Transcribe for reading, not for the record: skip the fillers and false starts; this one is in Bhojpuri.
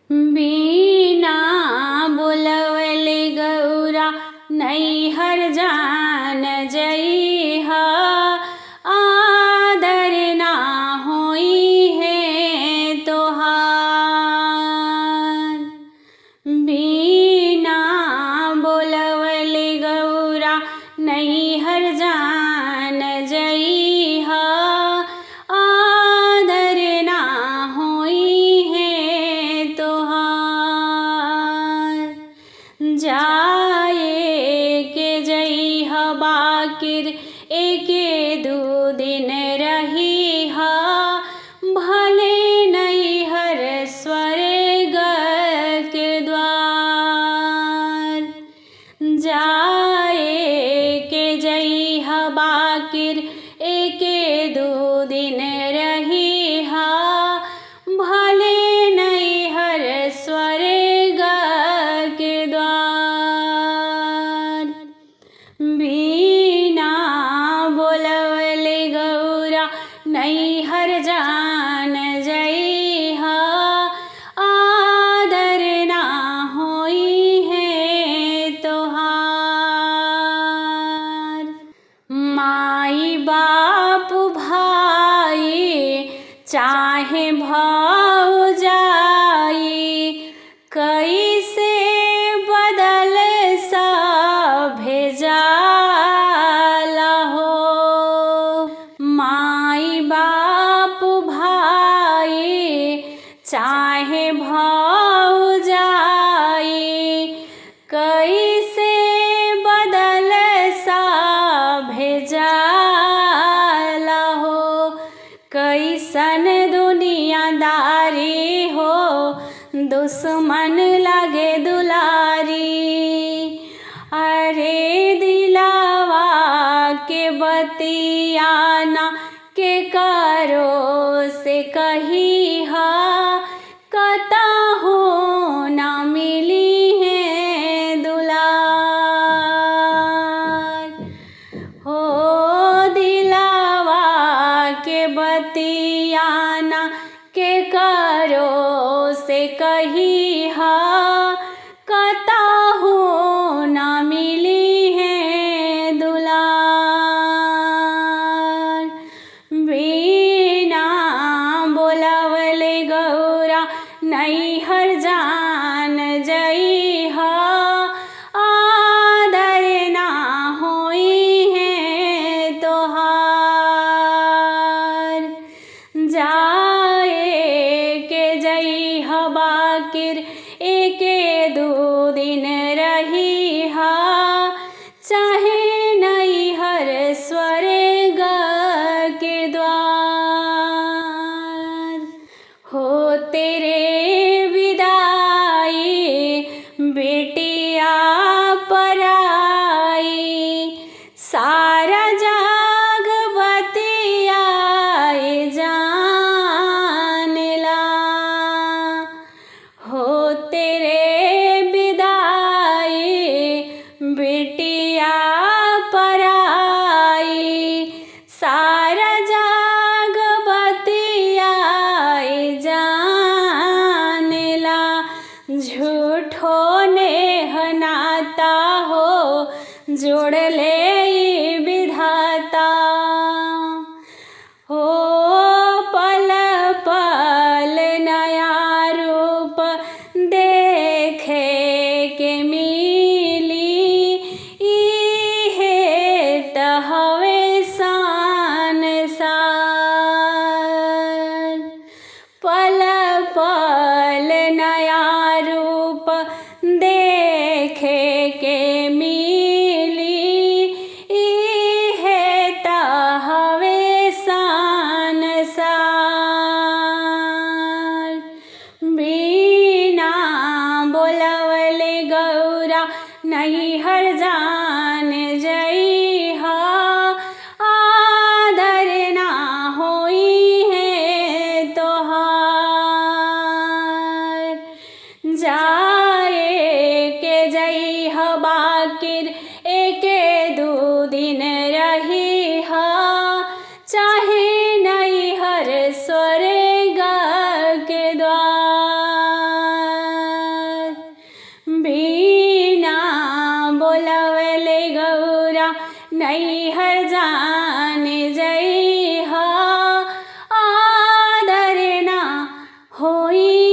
बिना बुलवले गौरा नैहर जान जइहा, आदर ना होई है तोहार। बिना बुलवले गौरा नैहर जान जइहा, आदर ना होई है तोहार। जाए के जइहा बाकिर एके दू दिन रहिहा, भले नैहर स्वर्ग के द्वार। जाए के जइहा बाकिर एके दू दिन रहिहा, भले नैहर स्वर्ग के द्वार। बिना बुलवले गौरा नैहर जान जइहा, आदर ना होई है तोहार। माई बाप भाई चाहे भौजाई, कैसे बदल सभे जाला हो। माई बाप भाई चाहे भौजाई, कैसे बदल सभे जाला हो। कैसन दुनियादारी हो, दुश्मन लगे दुलारी। अरे दिलावा के बतियाना के करो से कहिहा, कतहु ना मिली है दुलार। हो दिलावा के बतियाना के करो से कहिहा, कतहु ना मिली है दुलार। बिना बुलवले गौरा नैहर जान जइहा, आदर ना होई है तोहार। जाए के जइहा बाकिर एके दू दिन रहिहा, चाहे नैहर स्वर्ग के द्वार। हो तेरे विदाई बेटिया पराई, सारा जाग बतियाए जानेला। हो तेरे विदाई बेटिया पराई, सारा जाग बतियाए जानेला। झूठो नेह नाता हो जोड़ ले विधाता। हो पल पल नया रूप देखे के मिली, इहे त हवे संसार। पल पल नया रूप देखे के मिली, इहे त हवे संसार। बिना बुलवले गौरा नैहर जान जइहा, आदर ना होई है तोहार। जाए के जइहा बाकिर एके दू दिन रहिहा, चाहे नैहर स्वर्ग के द्वार। मोरा नैहर जान जइहा आदर ना होई